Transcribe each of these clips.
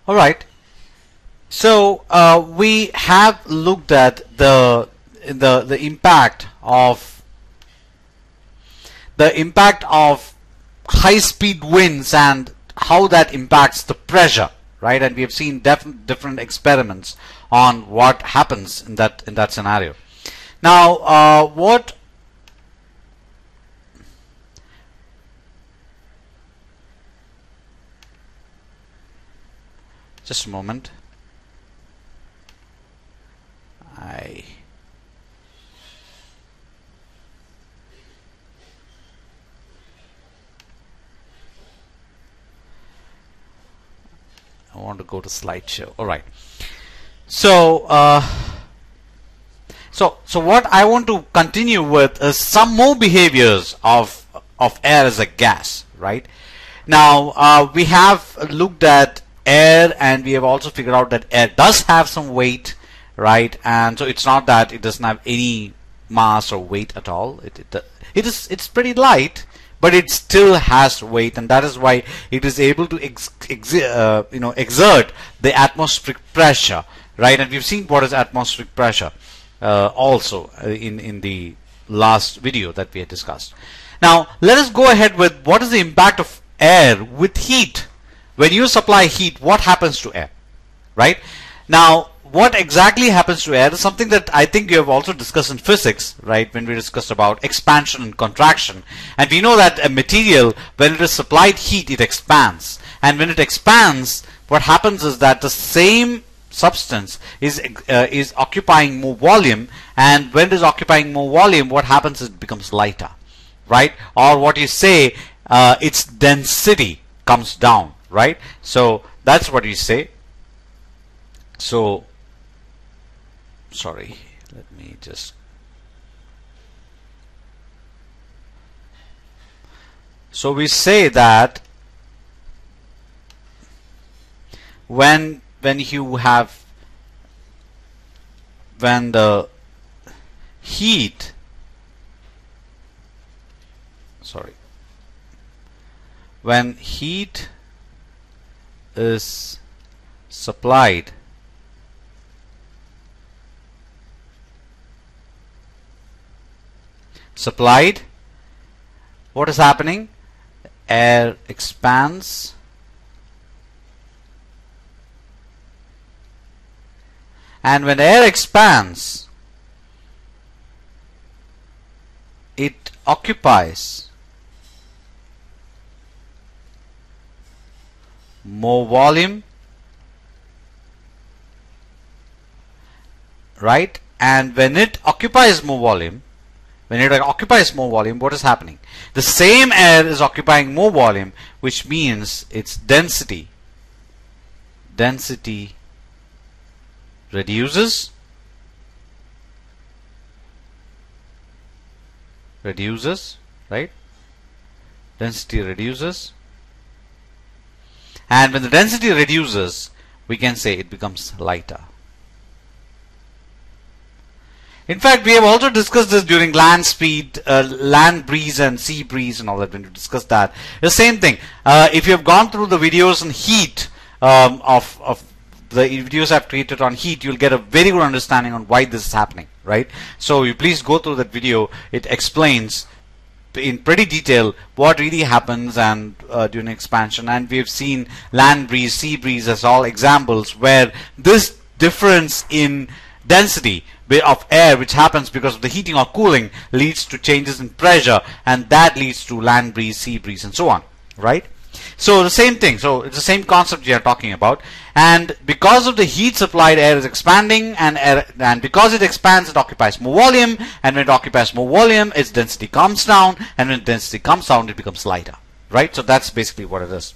All right. So we have looked at the impact of high-speed winds and how that impacts the pressure, right? And we have seen different experiments on what happens in that scenario. Now, just a moment. I want to go to slideshow. All right. So, so what I want to continue with is some more behaviors of air as a gas, right? Now, we have looked at air, and we have also figured out that air does have some weight, right? And so it's not that it doesn't have any mass or weight at all. It's pretty light, but it still has weight, and that is why it is able to exert the atmospheric pressure, right? And we've seen what is atmospheric pressure also in the last video that we had discussed. Now let us go ahead with what is the impact of air with heat. When you supply heat, what happens to air, right? Now, what exactly happens to air is something that I think you have also discussed in physics, right? When we discussed about expansion and contraction. And we know that a material, when it is supplied heat, it expands. And when it expands, what happens is that the same substance is occupying more volume. And when it is occupying more volume, what happens is it becomes lighter, right? Or what you say, its density comes down, right? So that's what you say. So sorry, let me just so we say that when the heat when heat is supplied what is happening? Air expands, and when air expands, it occupies more volume, right? And when it occupies more volume, what is happening? The same air is occupying more volume, which means its density reduces, right? Density reduces. And when the density reduces, we can say it becomes lighter. In fact, we have also discussed this during land speed, land breeze and sea breeze and all that. When we discussed that, the same thing. If you have gone through the videos on heat, of the videos I've created on heat, you'll get a very good understanding on why this is happening, right? So you please go through that video. It explains in pretty detail what really happens and during expansion. And we have seen land breeze, sea breeze as all examples where this difference in density of air, which happens because of the heating or cooling, leads to changes in pressure, and that leads to land breeze, sea breeze, and so on, right? So the same thing. So it's the same concept we are talking about. And because of the heat supplied, air is expanding, and because it expands, it occupies more volume, and when it occupies more volume, its density comes down, and when density comes down, it becomes lighter, right? So that's basically what it is.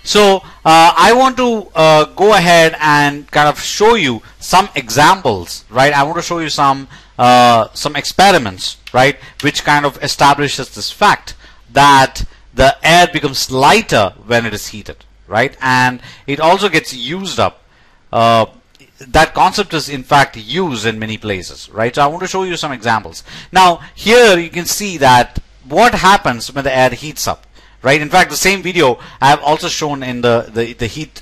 So I want to go ahead and kind of show you some examples, right? I want to show you some experiments, right, which kind of establishes this fact that the air becomes lighter when it is heated, right? And it also gets used up. That concept is in fact used in many places, right? So I want to show you some examples. Now here you can see that what happens when the air heats up. Right. In fact, the same video I have also shown in the heat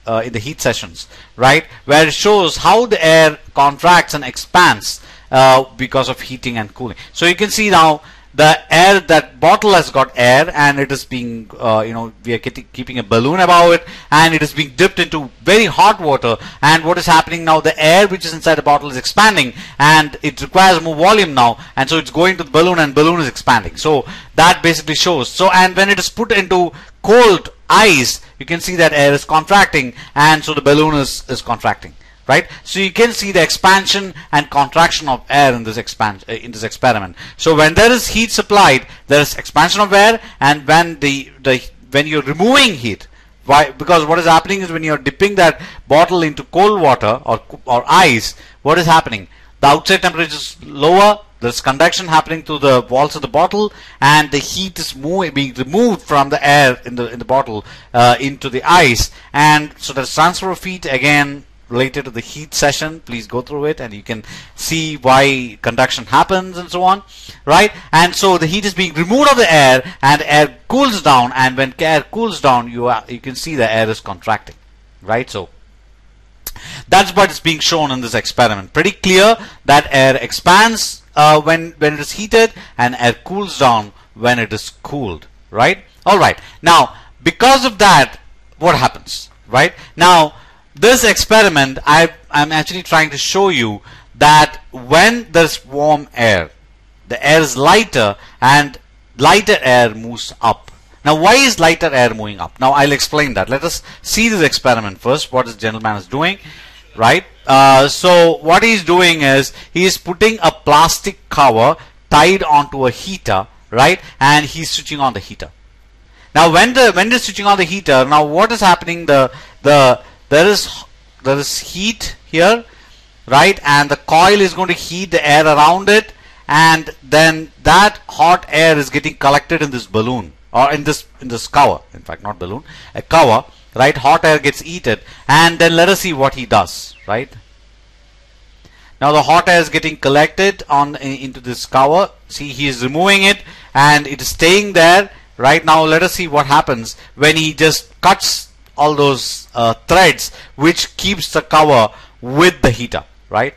in the heat sessions, right, where it shows how the air contracts and expands because of heating and cooling. So you can see now the air, that bottle has got air, and it is being we are keeping a balloon above it, and it is being dipped into very hot water. And what is happening now, the air which is inside the bottle is expanding, and it requires more volume now, and so it's going to the balloon, and balloon is expanding. So that basically shows. So, and when it is put into cold ice, you can see that air is contracting, and so the balloon is contracting. Right, so you can see the expansion and contraction of air in this experiment. So when there is heat supplied, there is expansion of air, and when when you're removing heat, why? Because what is happening is when you're dipping that bottle into cold water or ice, what is happening? The outside temperature is lower. There's conduction happening through the walls of the bottle, and the heat is being removed from the air in the bottle into the ice, and so there's transfer of heat again related to the heat session. Please go through it and you can see why conduction happens and so on, right? And so the heat is being removed of the air, and air cools down, and when air cools down, you can see the air is contracting, right? So that's what is being shown in this experiment. Pretty clear that air expands when it is heated, and air cools down when it is cooled, right? All right, now because of that, what happens, right? Now this experiment, I'm actually trying to show you that when there's warm air, the air is lighter, and lighter air moves up. Now why is lighter air moving up? Now I'll explain that. Let us see this experiment first, what this gentleman is doing, right? So what he's doing is he's putting a plastic cover tied onto a heater, right? And he's switching on the heater. Now when they're switching on the heater, now what is happening? There is heat here, right, and the coil is going to heat the air around it, and then that hot air is getting collected in this balloon, or in this cover. In fact, not balloon, a cover, right? Hot air gets heated, and then let us see what he does, right? Now the hot air is getting collected into this cover. See, he is removing it, and it is staying there. Right, now let us see what happens when he just cuts all those threads which keeps the cover with the heater, right?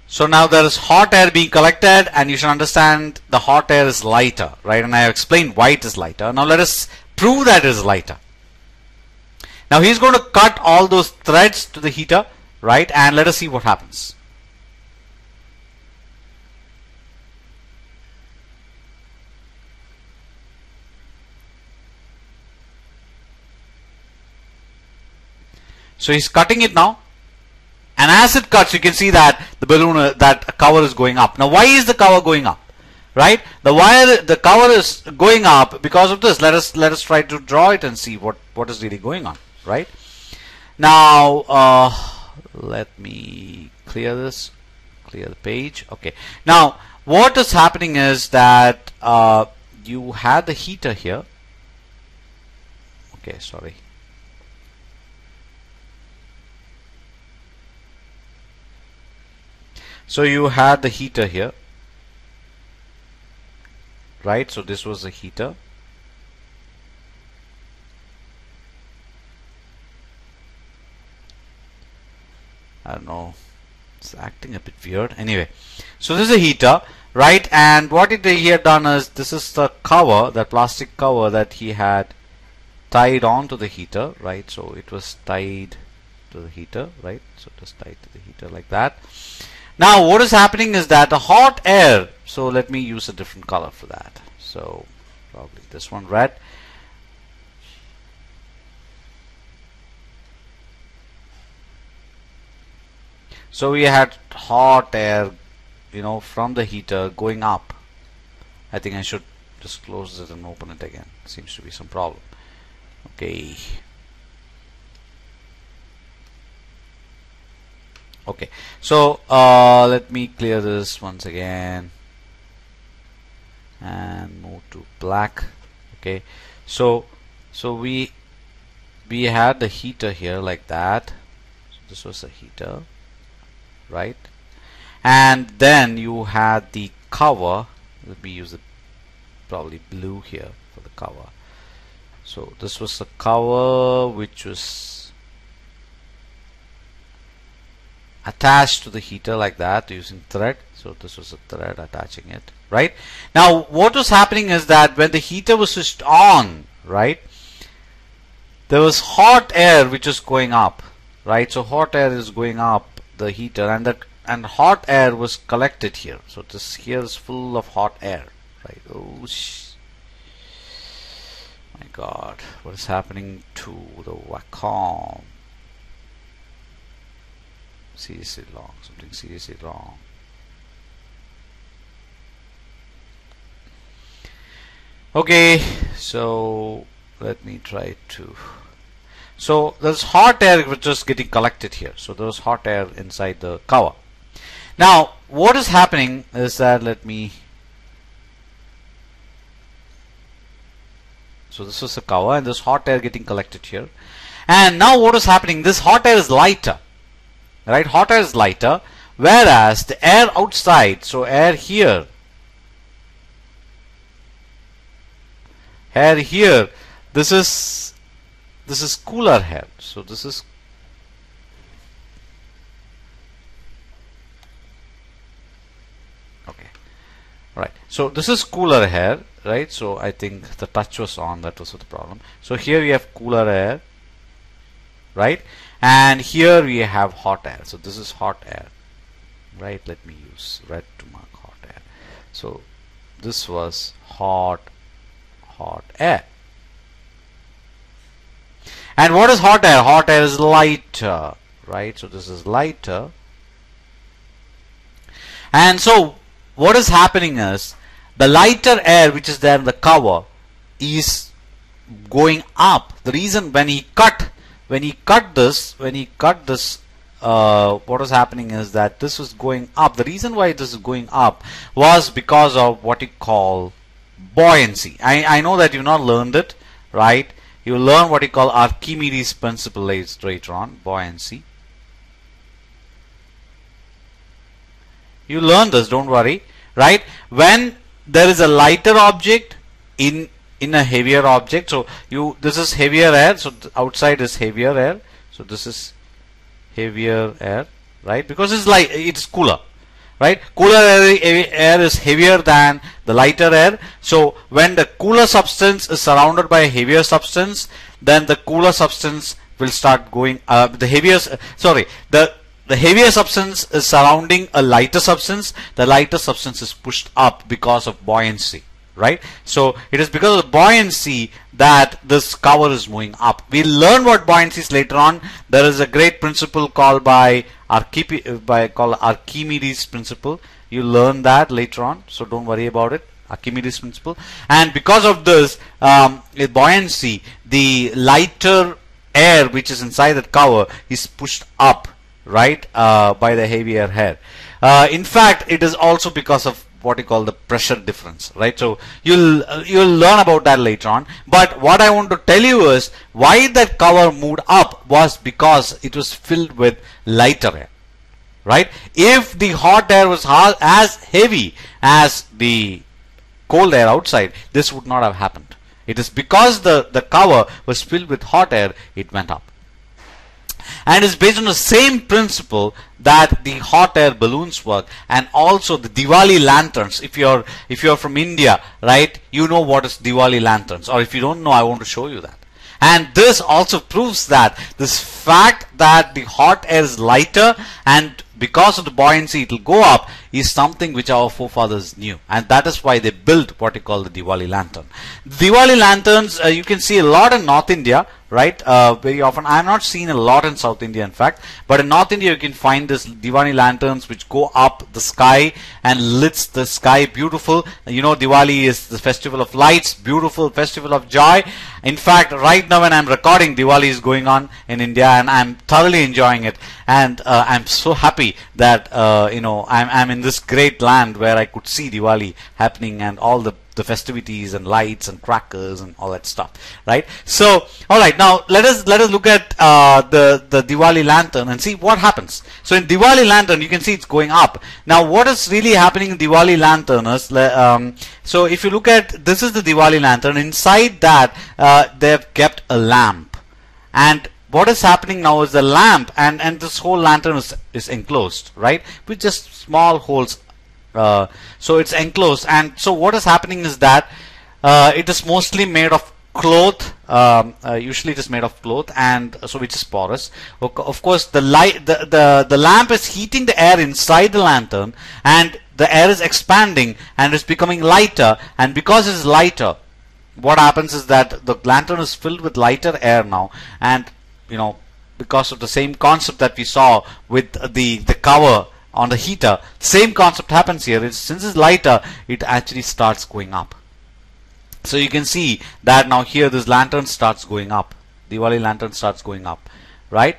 So now there is hot air being collected, and you should understand the hot air is lighter, right? And I have explained why it is lighter. Now let us prove that it is lighter. Now he's going to cut all those threads to the heater, right? And let us see what happens. So he's cutting it now, and as it cuts, you can see that the balloon, that cover is going up. Now why is the cover going up, right? The cover is going up because of this. Let us try to draw it and see what is really going on, right? Now let me clear this, clear the page. Okay, now what is happening is that you had the heater here. Okay, sorry. So you had the heater here, right? So this was the heater. I don't know, it's acting a bit weird. Anyway, so this is a heater, right? And what he had done is, this is the cover, that plastic cover that he had tied on to the heater, right? So it was tied to the heater, right? So it was tied to the heater like that. Now what is happening is that the hot air, so let me use a different color for that. So probably this one, red. So we had hot air, from the heater going up. I think I should just close it and open it again. Seems to be some problem. Okay. Okay, so let me clear this once again and move to black. Okay, so we had the heater here like that. So this was a heater, right? and then you had the cover. Let me use the probably blue here for the cover. So this was the cover which was attached to the heater like that using thread. So this was a thread attaching it, right? Now what was happening is that when the heater was switched on, right, there was hot air which was going up, right? So hot air is going up the heater, and hot air was collected here. So this here is full of hot air, right? Oh my God, what is happening to the vacuum? Seriously wrong, something seriously wrong. Okay, so let me try to. So there's hot air which is getting collected here. So there's hot air inside the cover. Now what is happening is that so this was the cover, and there's hot air getting collected here. And now what is happening? This hot air is lighter, right? Hot air is lighter, whereas the air outside, so air here, this is cooler air. So this is okay, right? So this is cooler air, right? So I think the touch was on, that was the problem. So here we have cooler air, right? And here we have hot air. So this is hot air, right? Let me use red to mark hot air. So this was hot air. And what is hot air? Hot air is lighter, right? So this is lighter. And so what is happening is the lighter air which is there in the cover is going up. The reason when he cut this, what was happening is that this was going up. The reason why this is going up was because of what you call buoyancy. I know that you've not learned it, right? You learn what you call Archimedes principle later on, buoyancy. You learn this, don't worry, right? When there is a lighter object in a heavier object, so this is heavier air, so outside is heavier air, so this is heavier air, right? Because it's cooler, right? Cooler air is heavier than the lighter air. So when the cooler substance is surrounded by a heavier substance, then the cooler substance will start going. The heavier substance is surrounding a lighter substance. The lighter substance is pushed up because of buoyancy, right? So it is because of buoyancy that this cover is moving up. We'll learn what buoyancy is later on. There is a great principle called Archimedes principle. You learn that later on, so don't worry about it. Archimedes principle. And because of this buoyancy, the lighter air which is inside that cover is pushed up, right, by the heavier air. In fact, it is also because of what you call the pressure difference, right? So you'll learn about that later on. But what I want to tell you is why that cover moved up was because it was filled with lighter air, right? If the hot air was as heavy as the cold air outside, this would not have happened. It is because the cover was filled with hot air, it went up. And it's based on the same principle that the hot air balloons work, and also the Diwali lanterns. If you're from India, right, you know what is Diwali lanterns, or if you don't know, I want to show you that. And this also proves that this fact that the hot air is lighter and because of the buoyancy it will go up is something which our forefathers knew, and that is why they built what you call the Diwali lantern. Diwali lanterns you can see a lot in North India, right? Very often. I have not seen a lot in South India, in fact, but in North India you can find this Diwali lanterns which go up the sky and lights the sky beautiful. You know, Diwali is the festival of lights, beautiful festival of joy. In fact, right now when I'm recording, Diwali is going on in India, and I'm thoroughly enjoying it. And I'm so happy that I'm in this great land where I could see Diwali happening, and all the the festivities and lights and crackers and all that stuff, right? So, all right, now let us look at the Diwali lantern and see what happens. So in Diwali lantern, you can see it's going up. Now, what is really happening in Diwali lantern is, so if you look at, this is the Diwali lantern. Inside that, they have kept a lamp, and what is happening now is the lamp and this whole lantern is enclosed, right, with just small holes. So it's enclosed, and so what is happening is that it is mostly made of cloth. Usually it is made of cloth, and so which is porous. Of course, the lamp is heating the air inside the lantern, and the air is expanding and it's becoming lighter. And because it is lighter, what happens is that the lantern is filled with lighter air now, and you know, because of the same concept that we saw with the cover on the heater, same concept happens here. Since it's lighter, it actually starts going up. So you can see that now here this lantern starts going up. Diwali lantern starts going up, right?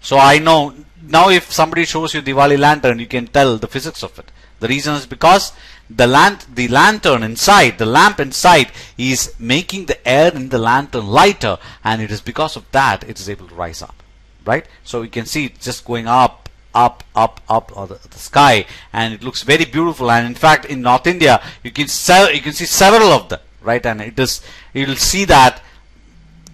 So I know now if somebody shows you Diwali lantern, you can tell the physics of it. The reason is because the lantern inside, the lamp inside, is making the air in the lantern lighter, and it is because of that it is able to rise up, right? So you can see it's just going up, up, up, up the sky, and it looks very beautiful. And in fact, in North India, you can see several of them, right? And you will see that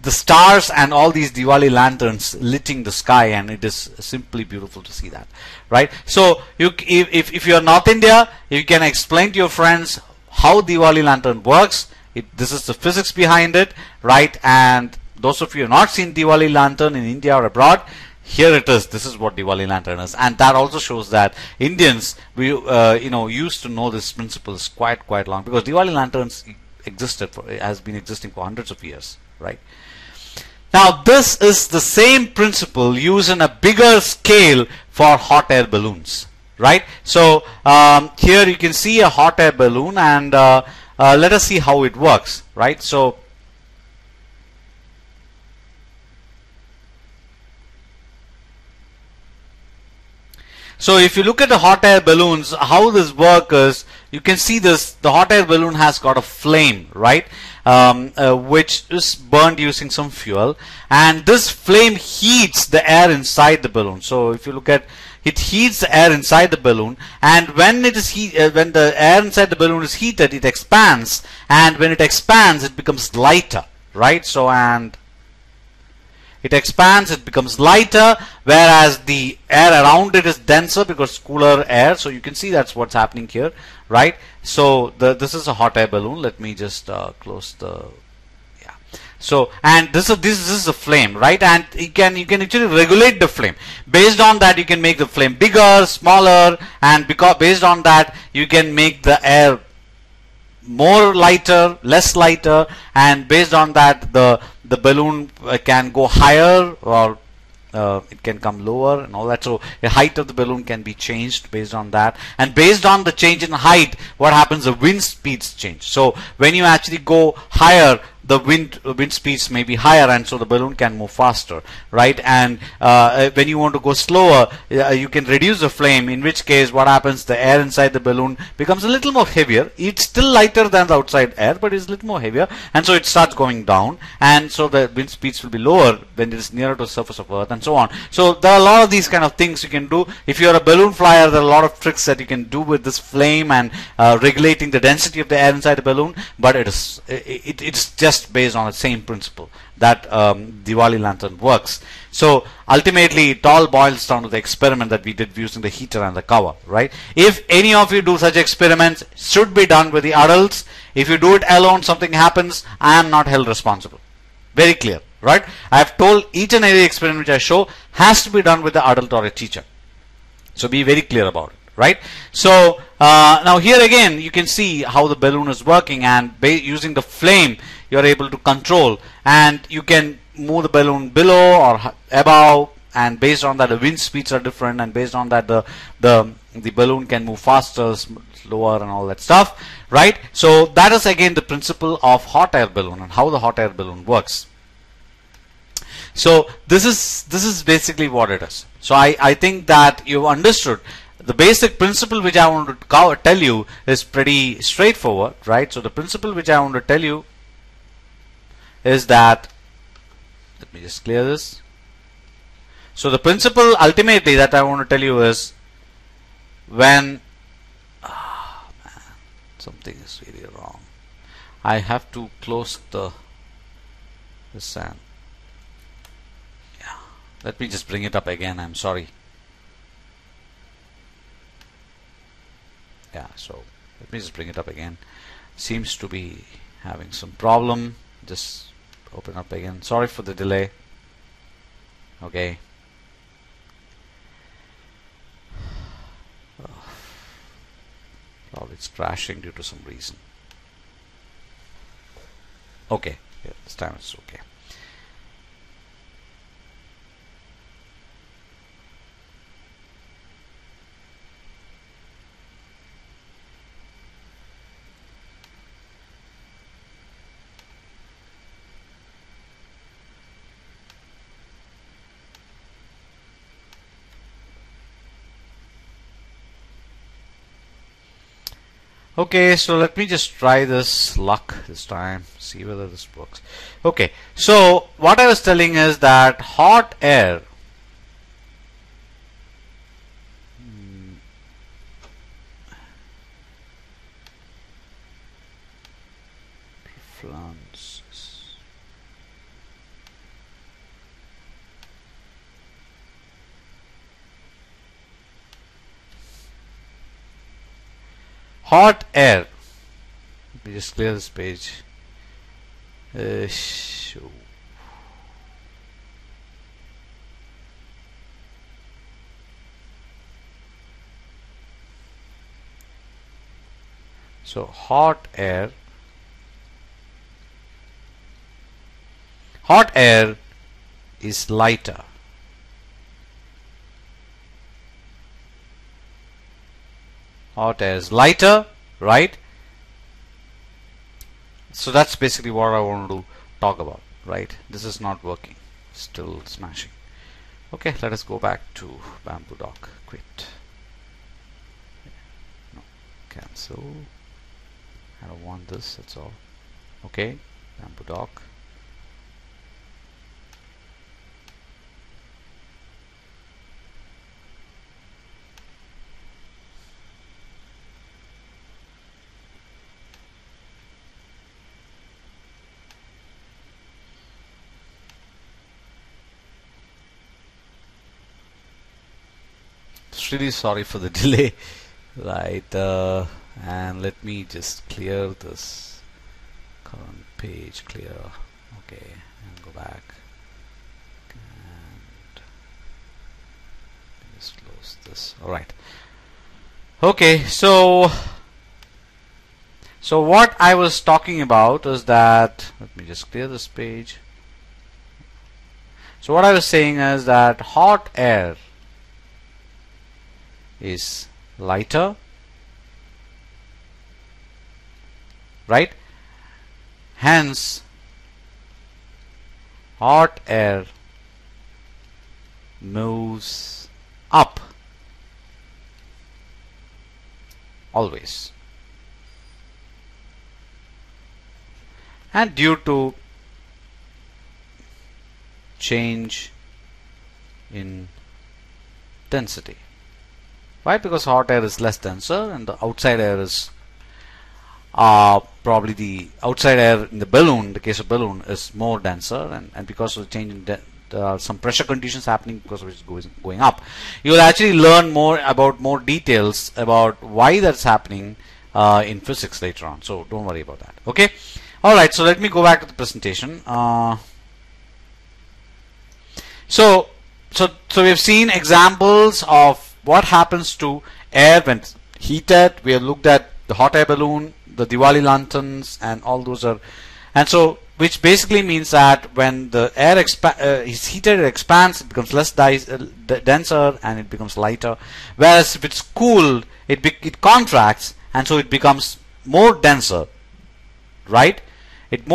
the stars and all these Diwali lanterns lighting the sky, and it is simply beautiful to see that, right? So if you are North India, you can explain to your friends how Diwali lantern works. This is the physics behind it, right? And those of you who have not seen Diwali lantern in India or abroad, here it is. This is what Diwali lantern is, and that also shows that Indians, we used to know this principles quite long, because Diwali lanterns has been existing for hundreds of years, right? Now, this is the same principle used in a bigger scale for hot air balloons, right? So here you can see a hot air balloon, and let us see how it works, right? So if you look at the hot air balloons, how this works is, you can see this, the hot air balloon has got a flame, right? Which is burned using some fuel, and this flame heats the air inside the balloon. So if you look at, it heats the air inside the balloon, and when it is when the air inside the balloon is heated, it expands, and when it expands, it becomes lighter, right? So, and it expands, it becomes lighter, whereas the air around it is denser because cooler air. So you can see that's what's happening here, right? So this is a hot air balloon. Let me just close the, yeah. So, and this is a flame, right? And you can actually regulate the flame. Based on that, you can make the flame bigger, smaller, and based on that, you can make the air more lighter, less lighter, and based on that, the balloon can go higher, or it can come lower, and all that. So the height of the balloon can be changed based on that, and based on the change in height, what happens, the wind speeds change. So when you actually go higher, the wind speeds may be higher, and so the balloon can move faster, right? And when you want to go slower, you can reduce the flame, in which case what happens, the air inside the balloon becomes a little more heavier. It's still lighter than the outside air, but it's a little more heavier, and so it starts going down, and so the wind speeds will be lower when it is nearer to the surface of Earth, and so on. So there are a lot of these kind of things you can do. If you're a balloon flyer, there are a lot of tricks that you can do with this flame and regulating the density of the air inside the balloon, but it's just based on the same principle that Diwali lantern works. So ultimately it all boils down to the experiment that we did using the heater and the cover, right? If any of you do such experiments, should be done with the adults. If you do it alone, something happens, I am not held responsible. Very clear, right? I have told each and every experiment which I show has to be done with the adult or a teacher. So be very clear about it, right? So now here again you can see how the balloon is working, and using the flame you are able to control, and you can move the balloon below or above, and based on that the wind speeds are different, and based on that the balloon can move faster, slower, and all that stuff, right? So that is again the principle of hot air balloon and how the hot air balloon works. So this is basically what it is. So I think that you've understood the basic principle which I want to tell you is pretty straightforward, right? So the principle which I want to tell you is that, let me just clear this. So the principle ultimately that I want to tell you is when man, something is really wrong. I have to close this and yeah, let me just bring it up again. I'm sorry. Yeah, so let me just bring it up again. Seems to be having some problem. Just open up again. Sorry for the delay. Okay. Probably it's crashing due to some reason. Okay, yeah, this time it's okay. Okay, so let me just try this luck this time, see whether this works. Okay, so what I was telling is that hot air hot air. Let me just clear this page. So hot air is lighter. Hot air is lighter, right? So that's basically what I want to talk about, right? This is not working, still smashing. Okay, let us go back to Bamboo Dock. Quit. No, cancel. I don't want this, that's all. Okay, Bamboo Dock. Really sorry for the delay, right? And let me just clear this current page, clear. Okay, and go back and just close this. All right. Okay, so what I was talking about is that, let me just clear this page. So what I was saying is that hot air is lighter, right? Hence hot air moves up always, and due to change in density. Why? Because hot air is less denser and the outside air is probably the outside air in the balloon, the case of balloon, is more denser, and because of the change in some pressure conditions happening because of it going up. You will actually learn more details about why that's happening in physics later on, so don't worry about that. Okay, alright, so let me go back to the presentation. So we've seen examples of what happens to air when it's heated. We have looked at the hot air balloon, the Diwali lanterns, and all those are, and so which basically means that when the air is heated, it expands, it becomes less denser, and it becomes lighter. Whereas if it's cooled, it contracts, and so it becomes more denser, right? It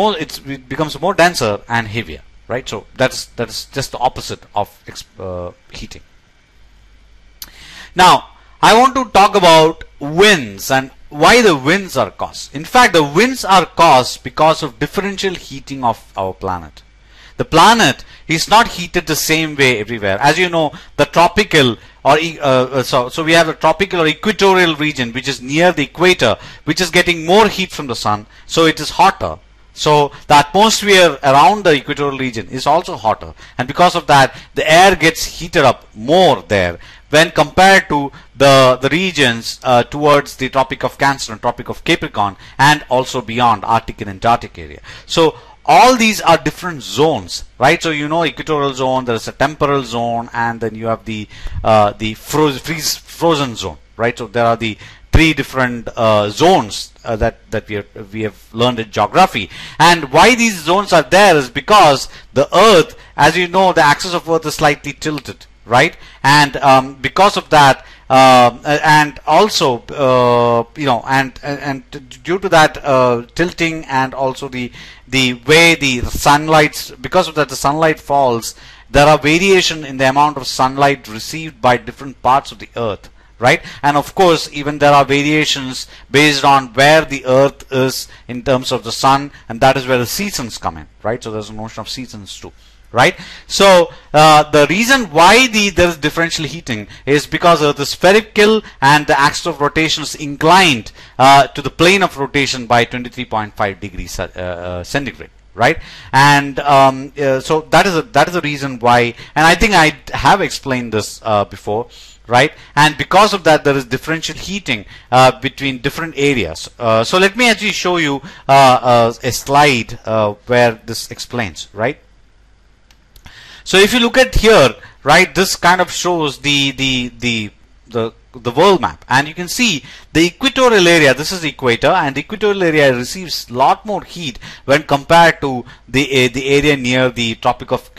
becomes more denser and heavier, right? So that's just the opposite of heating. Now, I want to talk about winds and why the winds are caused. In fact, the winds are caused because of differential heating of our planet. The planet is not heated the same way everywhere. As you know, the tropical or so we have a tropical or equatorial region which is near the equator, which is getting more heat from the sun, so it is hotter. So the atmosphere around the equatorial region is also hotter, and because of that the air gets heated up more there when compared to the regions towards the Tropic of Cancer and Tropic of Capricorn, and also beyond Arctic and Antarctic area. So all these are different zones, right? So you know, equatorial zone, there is a temporal zone, and then you have the frozen zone, right? So there are the three different zones that we have learned in geography. And why these zones are there is because the Earth, as you know, the axis of Earth is slightly tilted, right? And because of that, and also you know, and due to that tilting, and also the way the sunlight, because of that the sunlight falls, there are variation in the amount of sunlight received by different parts of the Earth, right? And of course, even there are variations based on where the Earth is in terms of the sun, and that is where the seasons come in, right? So there's a notion of seasons too, right? So the reason why there is differential heating is because Earth is spherical and the axis of rotation is inclined to the plane of rotation by 23.5 degrees centigrade, right? And so that is the reason why, and I think I have explained this before, right? And because of that there is differential heating between different areas. So let me actually show you a slide where this explains, right? So if you look at here, right, this kind of shows the world map, and you can see the equatorial area. This is the equator, and the equatorial area receives a lot more heat when compared to the area near the Tropic of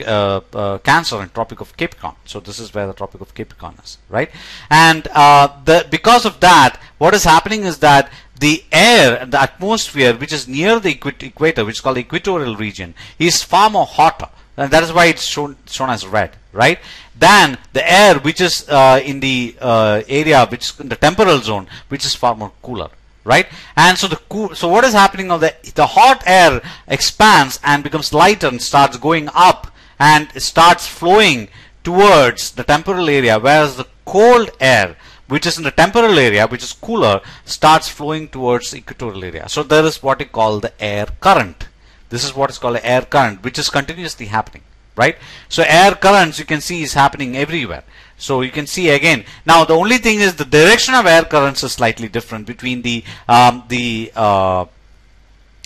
Cancer and Tropic of Capricorn. So this is where the Tropic of Capricorn is, right? And because of that, what is happening is that the air, the atmosphere, which is near the equator, which is called the equatorial region, is far more hotter. And that is why it's shown as red, right? Than the air which is in the area which is in the temporal zone, which is far more cooler, right? And so so what is happening now? The hot air expands and becomes lighter and starts going up and starts flowing towards the temporal area, whereas the cold air, which is in the temporal area, which is cooler, starts flowing towards the equatorial area. So there is what we call the air current. This is what is called an air current, which is continuously happening, right? So air currents, you can see, is happening everywhere. So you can see again. Now the only thing is the direction of air currents is slightly different between the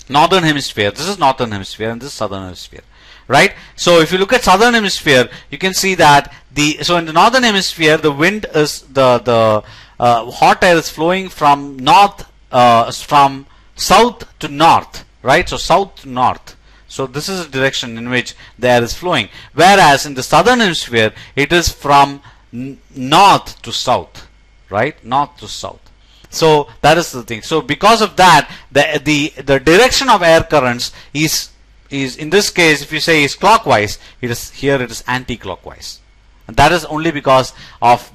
northern hemisphere. This is northern hemisphere and this is southern hemisphere, right? So if you look at southern hemisphere, you can see that so in the northern hemisphere, the wind is the hot air is flowing from from south to north. Right, so south to north. So this is the direction in which the air is flowing. Whereas in the southern hemisphere, it is from north to south, right? North to south. So that is the thing. So because of that, the direction of air currents is in this case, if you say is clockwise, it is anti-clockwise. And that is only because of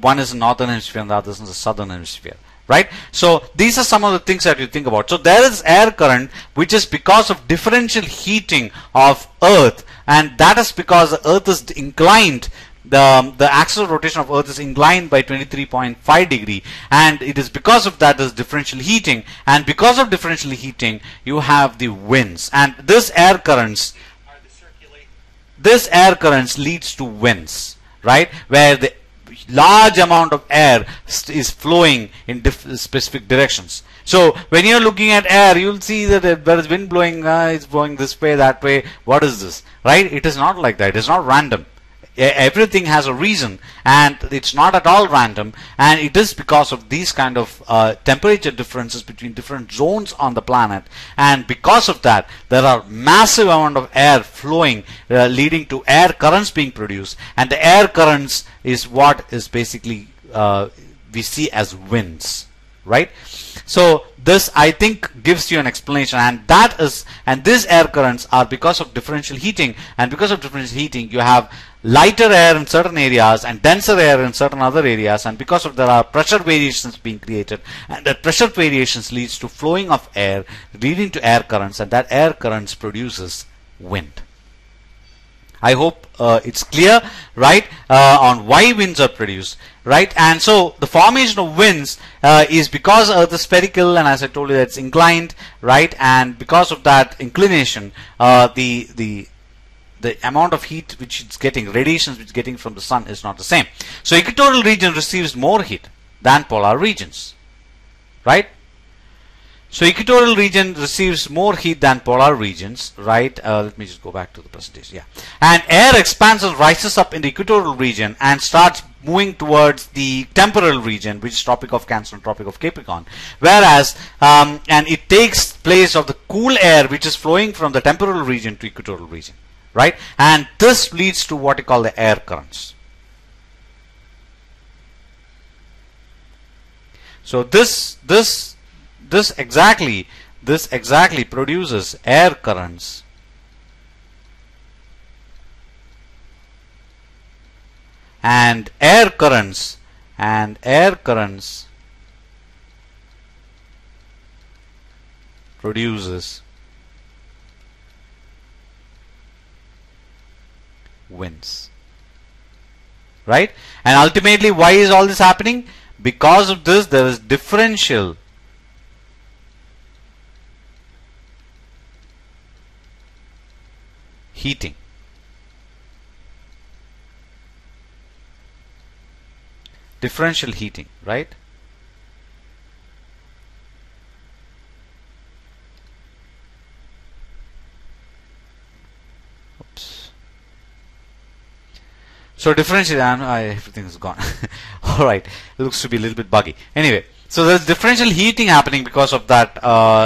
one is in northern hemisphere and the other is in the southern hemisphere. Right? So these are some of the things that you think about. So there is air current, which is because of differential heating of Earth, and that is because the Earth is inclined, the axis of rotation of Earth is inclined by 23.5 degree, and it is because of that there's differential heating, and because of differential heating you have the winds, and this air currents leads to winds, right? Where the large amount of air is flowing in specific directions. So when you're looking at air, you'll see that there is wind blowing, it's blowing this way, that way. What is this, right? It is not like that. It is not random. Everything has a reason, and it's not at all random, and it is because of these kind of temperature differences between different zones on the planet, and because of that there are massive amount of air flowing, leading to air currents being produced, and the air currents is what is basically we see as winds, right? So this, I think, gives you an explanation, and these air currents are because of differential heating, and because of differential heating you have lighter air in certain areas and denser air in certain other areas, and because of there are pressure variations being created, and that pressure variations leads to flowing of air leading to air currents, and that air currents produces wind. I hope it's clear, right, on why winds are produced, right? And so the formation of winds is because Earth is spherical, and as I told you, it's inclined, right? And because of that inclination, the amount of heat which it's getting, radiations which it's getting from the sun is not the same. So equatorial region receives more heat than polar regions, right? So equatorial region receives more heat than polar regions, right? Let me just go back to the presentation. Yeah, and air expands and rises up in the equatorial region and starts moving towards the temporal region, which is Tropic of Cancer and Tropic of Capricorn. Whereas, and it takes place of the cool air which is flowing from the temporal region to equatorial region, right? And this leads to what you call the air currents. So this exactly produces air currents, and air currents produces winds, right? And ultimately, why is all this happening? Because of this, there is differential heating. Differential heating, right? Oops. So differential, everything is gone. All right, it looks to be a little bit buggy. Anyway, so there's differential heating happening because of that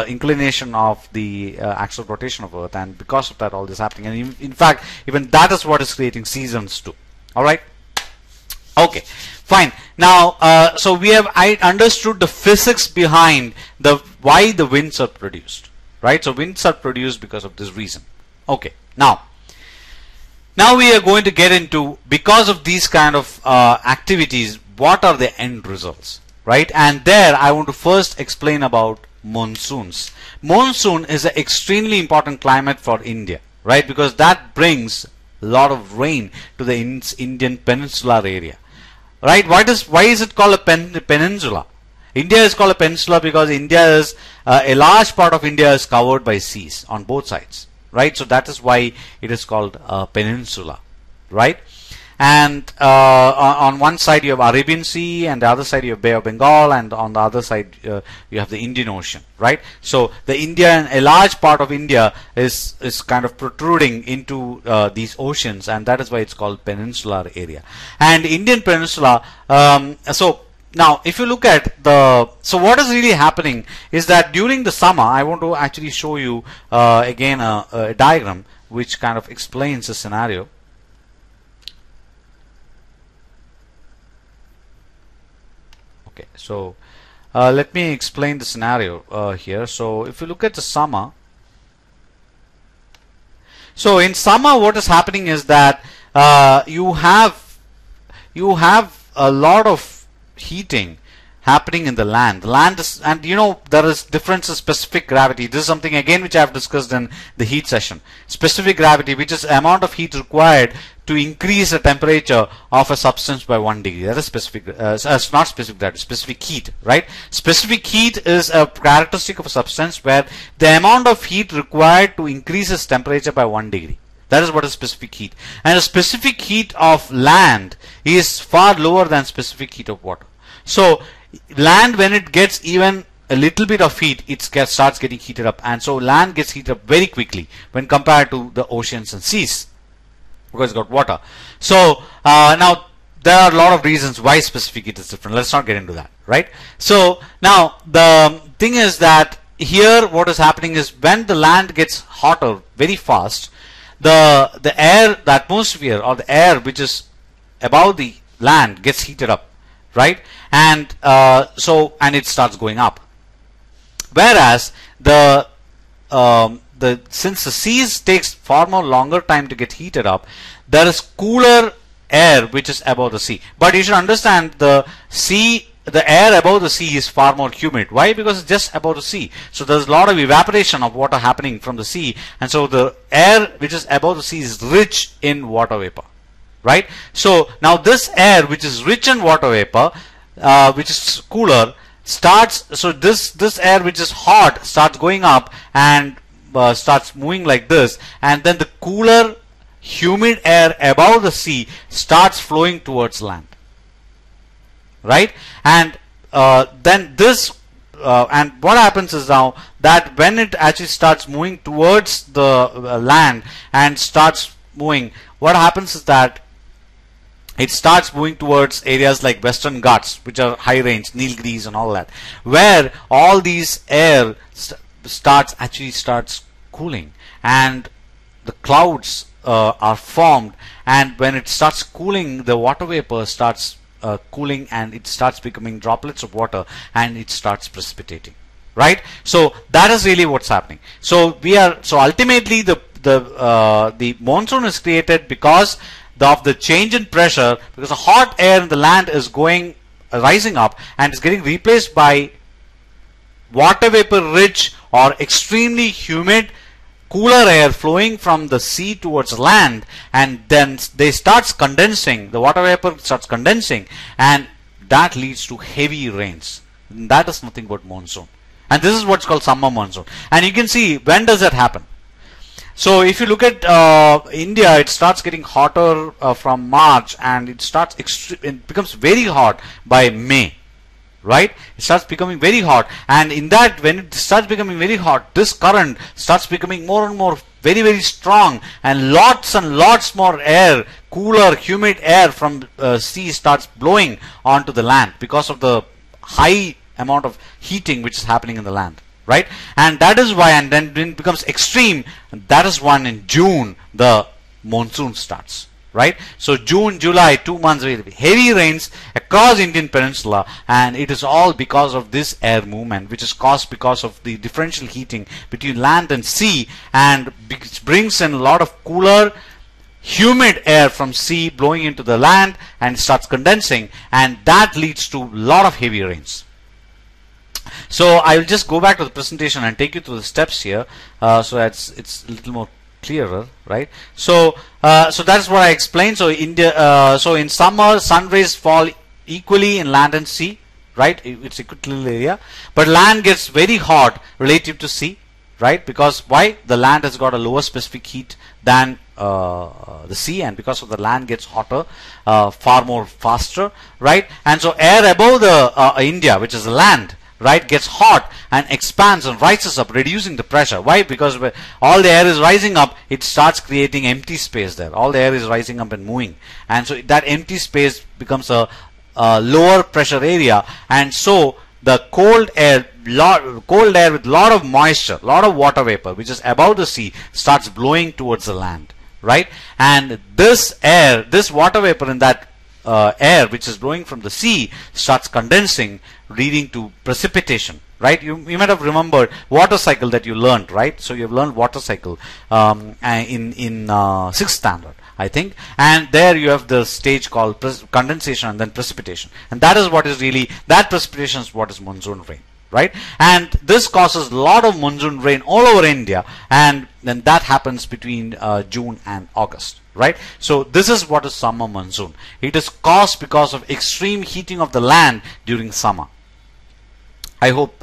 inclination of the axis rotation of Earth, and because of that all this happening, and in fact even that is what is creating seasons too. All right, okay, fine. Now so I understood the physics behind why the winds are produced, right? So winds are produced because of this reason. Okay, now we are going to get into, because of these kind of activities, what are the end results, right? And there I want to first explain about monsoons. Monsoon is an extremely important climate for India, right? Because that brings a lot of rain to the Indian peninsular area, right? Why is it called a peninsula? India is called a peninsula because India is a large part of India is covered by seas on both sides, right? So that is why it is called a peninsula, right? And on one side you have Arabian Sea, and the other side you have Bay of Bengal, and on the other side you have the Indian Ocean, right? So a large part of India is kind of protruding into these oceans, and that is why it's called peninsular area. And Indian peninsula, so now if you look at so what is really happening is that during the summer, I want to actually show you again a diagram which kind of explains the scenario. Okay, so let me explain the scenario here. So if you look at the summer, so in summer what is happening is that you have a lot of heating happening in the land. The land is, and you know, there is difference in specific gravity. This is something again which I have discussed in the heat session. Specific gravity, which is the amount of heat required to increase the temperature of a substance by 1 degree. That is specific, it's not specific gravity, specific heat, right? Specific heat is a characteristic of a substance where the amount of heat required to increase its temperature by 1 degree. That is what is specific heat. And the specific heat of land is far lower than specific heat of water. So land, when it gets even a little bit of heat, it starts getting heated up, and so land gets heated up very quickly when compared to the oceans and seas, because it's got water. So now there are a lot of reasons why specific heat is different. Let's not get into that, right? So now the thing is that here what is happening is when the land gets hotter very fast, the air, the atmosphere or the air which is above the land gets heated up, right? And and it starts going up. Whereas since the seas takes far more longer time to get heated up, there is cooler air which is above the sea. But you should understand the air above the sea is far more humid. Why? Because it's just above the sea. So there's a lot of evaporation of water happening from the sea, and so the air which is above the sea is rich in water vapor, right? So now this air which is rich in water vapor, which is cooler, this air which is hot starts going up and starts moving like this, and then the cooler humid air above the sea starts flowing towards land, right? And then this and what happens is now that when it actually starts moving towards the land and starts moving, what happens is that it starts moving towards areas like Western Ghats, which are high range, Nilgiris and all that, where all these air starts cooling, and the clouds are formed, and when it starts cooling, the water vapor starts cooling, and it starts becoming droplets of water, and it starts precipitating, right? So that is really what's happening. So ultimately the monsoon is created because of the change in pressure, because the hot air in the land is rising up and is getting replaced by water vapor rich or extremely humid cooler air flowing from the sea towards land, and then they starts condensing, the water vapor starts condensing, and that leads to heavy rains. And that is nothing but monsoon, and this is what's called summer monsoon. And you can see, when does that happen? So if you look at India, it starts getting hotter from March, and it becomes very hot by May, right? It starts becoming very hot, and in that, when it starts becoming very hot, this current starts becoming more and more very strong, and lots more air, cooler humid air from sea starts blowing onto the land because of the high amount of heating which is happening in the land, right? And that is why, and then when it becomes extreme, that is when in June the monsoon starts, right? So June, July, 2 months, heavy rains across Indian Peninsula, and it is all because of this air movement, which is caused because of the differential heating between land and sea, and which brings in a lot of cooler humid air from sea blowing into the land, and starts condensing, and that leads to a lot of heavy rains. So I will just go back to the presentation and take you through the steps here, so that it's a little more clearer, right? So that's what I explained. So so in summer, sun rays fall equally in land and sea, right? It's equatorial area, but land gets very hot relative to sea, right? Because why? The land has got a lower specific heat than the sea, and because of the land gets hotter far more faster, right? And so air above the India, which is the land, right, gets hot and expands and rises up, reducing the pressure. Why? Because all the air is rising up, it starts creating empty space there. All the air is rising up and moving, and so that empty space becomes a lower pressure area, and so the cold air with lot of moisture, lot of water vapor, which is above the sea, starts blowing towards the land, right? And this water vapor in that air which is blowing from the sea starts condensing, leading to precipitation, right? You might have remembered water cycle that you learned, right? So you have learned water cycle in 6th standard, I think, and there you have the stage called condensation and then precipitation, and that is what is really, that precipitation is what is monsoon rain, right? And this causes a lot of monsoon rain all over India, and then that happens between June and August, right? So this is what is summer monsoon. It is caused because of extreme heating of the land during summer. I hope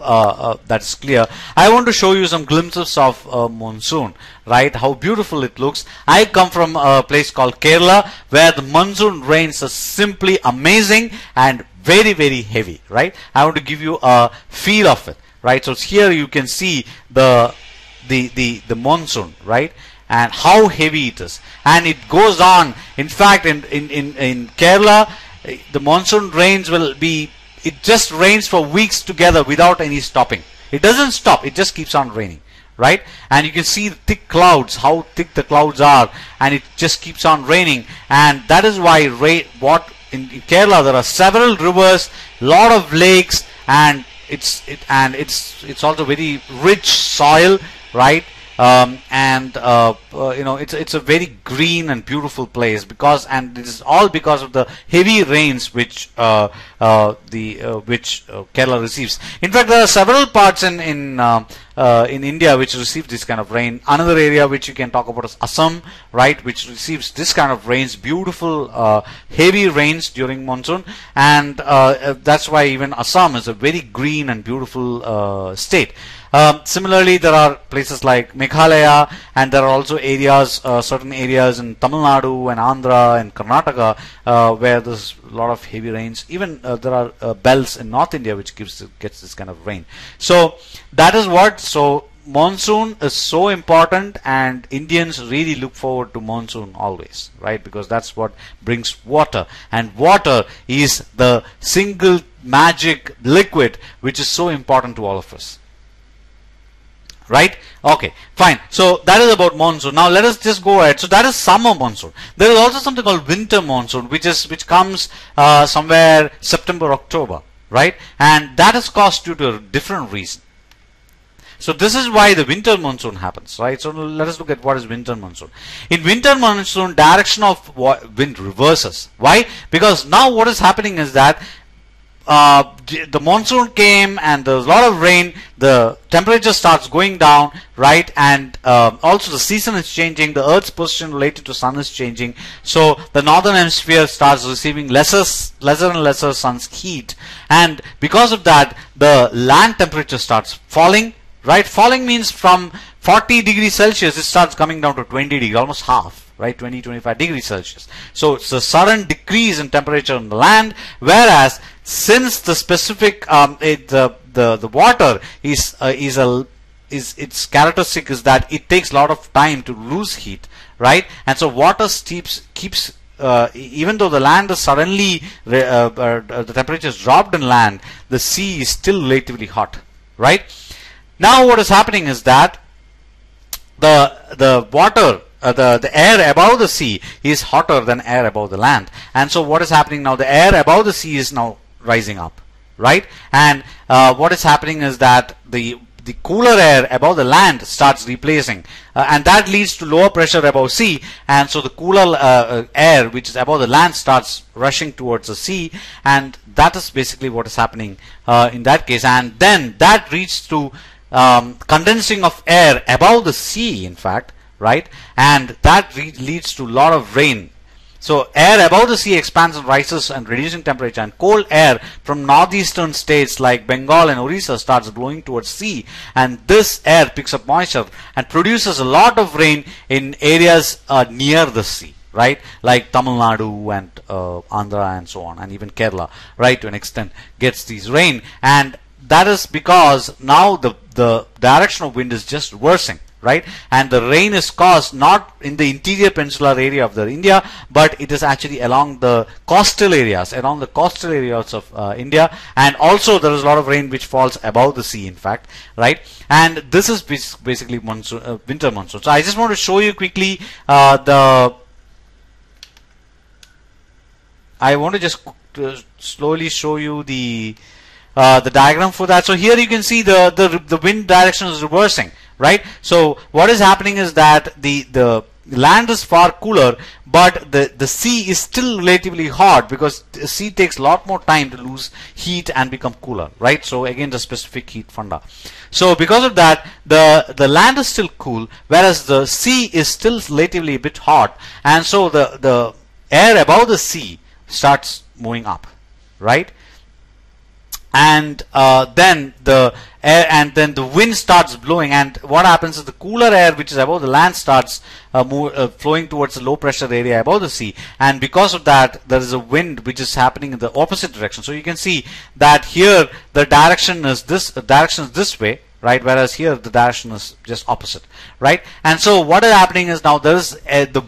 that's clear. I want to show you some glimpses of monsoon, right? How beautiful it looks. I come from a place called Kerala, where the monsoon rains are simply amazing and very heavy, right? I want to give you a feel of it, right? So here you can see the monsoon, right? And how heavy it is, and it goes on. In fact, in Kerala, the monsoon rains will be, it just rains for weeks together without any stopping. It doesn't stop, it just keeps on raining, right? And you can see the thick clouds, how thick the clouds are, and it just keeps on raining. And that is why in Kerala there are several rivers, lot of lakes, and it's also very rich soil, right? and it's a very green and beautiful place, and it is all because of the heavy rains which Kerala receives. In fact, there are several parts in India which receive this kind of rain. Another area which you can talk about is Assam, right, which receives this kind of rains, beautiful heavy rains during monsoon, and that's why even Assam is a very green and beautiful state. Similarly, there are places like Meghalaya, and there are also areas, certain areas in Tamil Nadu and Andhra and Karnataka where there's a lot of heavy rains. Even there are belts in North India which gets this kind of rain. So that is what. So monsoon is so important, and Indians really look forward to monsoon always, right? Because that's what brings water, and water is the single magic liquid which is so important to all of us. Right? Okay, fine. So that is about monsoon. Now let us just go ahead. So that is summer monsoon. There is also something called winter monsoon, which comes somewhere September, October, right? And that is caused due to a different reason. So this is why the winter monsoon happens, right? So let us look at what is winter monsoon. In winter monsoon, direction of wind reverses. Why? Because now what is happening is that the monsoon came and there's a lot of rain, the temperature starts going down, right? And also the season is changing, the Earth's position related to sun is changing, so the northern hemisphere starts receiving lesser and lesser sun's heat, and because of that the land temperature starts falling, right? Falling means from 40 degrees Celsius it starts coming down to 20 degrees, almost half, right? 20-25 degrees Celsius. So it's a sudden decrease in temperature on the land, whereas since the specific the water is its characteristic is that it takes a lot of time to lose heat, right? And so water keeps even though the land is suddenly the temperature is dropped in land, the sea is still relatively hot, right? Now what is happening is that the water, the air above the sea is hotter than air above the land, and so what is happening now? The air above the sea is now rising up, right? And what is happening is that the cooler air above the land starts replacing, and that leads to lower pressure above sea, and so the cooler air which is above the land starts rushing towards the sea, and that is basically what is happening in that case. And then that leads to condensing of air above the sea, in fact, right? And that leads to a lot of rain. So air above the sea expands and rises and reducing temperature, and cold air from northeastern states like Bengal and Orissa starts blowing towards sea, and this air picks up moisture and produces a lot of rain in areas near the sea, right? Like Tamil Nadu and Andhra and so on, and even Kerala, right, to an extent gets these rain, and that is because now the direction of wind is just reversing, right? And the rain is caused not in the interior peninsular area of the India, but it is actually along the coastal areas, of India, and also there is a lot of rain which falls above the sea, in fact, right? And this is basically monsoon, winter monsoon. So I just want to show you quickly I want to just slowly show you the diagram for that. So here you can see the wind direction is reversing, right? So what is happening is that the land is far cooler, but the sea is still relatively hot, because the sea takes a lot more time to lose heat and become cooler, right? So again, the specific heat funda. So because of that, the land is still cool, whereas the sea is still relatively a bit hot, and so the air above the sea starts moving up, right? And then the air, and then the wind starts blowing, and what happens is the cooler air which is above the land starts flowing towards the low pressure area above the sea, and because of that there is a wind which is happening in the opposite direction. So you can see that here the direction is this way, right, whereas here the direction is just opposite, right? And so what is happening is now there is the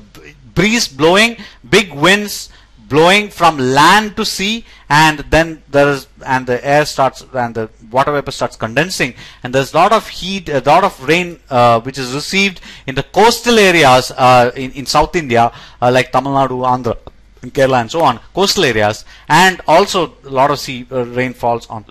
breeze blowing, big winds blowing from land to sea, and then the air starts, and the water vapor starts condensing, and there's a lot of heat, a lot of rain which is received in the coastal areas in South India, like Tamil Nadu, Andhra, Kerala and so on, coastal areas, and also a lot of sea rain falls on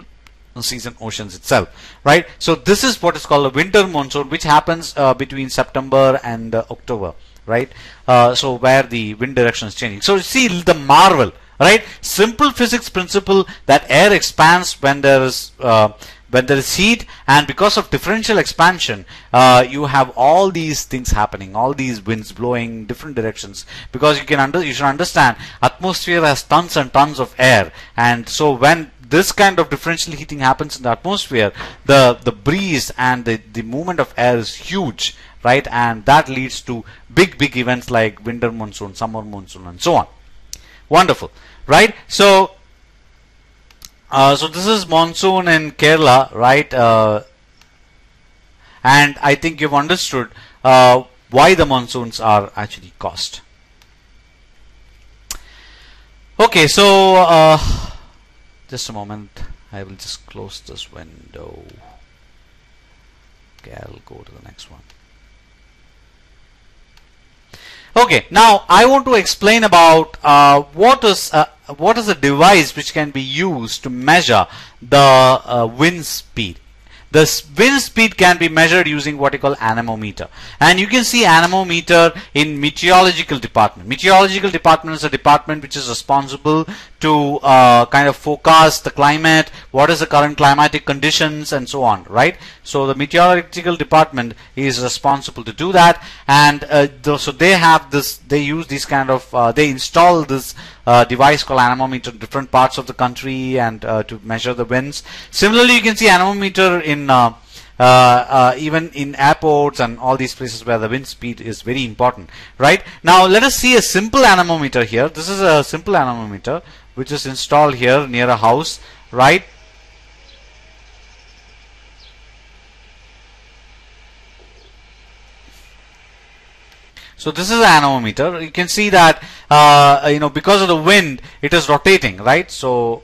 season oceans itself, right? So this is what is called a winter monsoon, which happens between September and October, right? So where the wind direction is changing. So see the marvel, right? Simple physics principle that air expands when there is heat, and because of differential expansion, you have all these things happening, all these winds blowing different directions, because you should understand atmosphere has tons and tons of air, and so when this kind of differential heating happens in the atmosphere, the breeze and the movement of air is huge, right? And that leads to big events like winter monsoon, summer monsoon, and so on. Wonderful, right? So so this is monsoon in Kerala, right? And I think you've understood why the monsoons are actually caused. Okay, so just a moment, I will just close this window. Okay, I'll go to the next one. Okay, now I want to explain about what is a device which can be used to measure the wind speed. The wind speed can be measured using what you call anemometer, and you can see anemometer in meteorological department. Meteorological department is a department which is responsible to kind of forecast the climate, what is the current climatic conditions, and so on, right? So the meteorological department is responsible to do that, and so they have this, they use these kind of they install this device called anemometer in different parts of the country, and to measure the winds. Similarly, you can see anemometer in even in airports and all these places where the wind speed is very important, right? Now let us see a simple anemometer here. This is a simple anemometer which is installed here near a house, right? So this is an anemometer. You can see that because of the wind it is rotating, right? So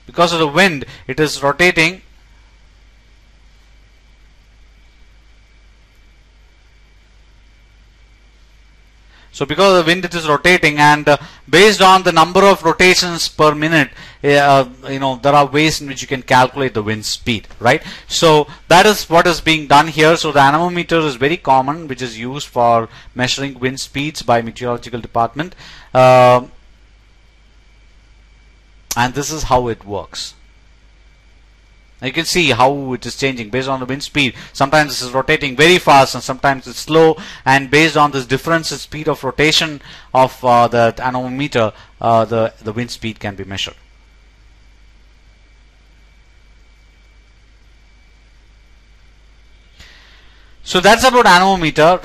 because of the wind it is rotating. So because of the wind it is rotating, and based on the number of rotations per minute, there are ways in which you can calculate the wind speed, right? So that is what is being done here. So the anemometer is very common, which is used for measuring wind speeds by meteorological department, and this is how it works. You can see how it is changing based on the wind speed. Sometimes this is rotating very fast and sometimes it's slow, and based on this difference in speed of rotation of the anemometer, the wind speed can be measured. So that's about anemometer.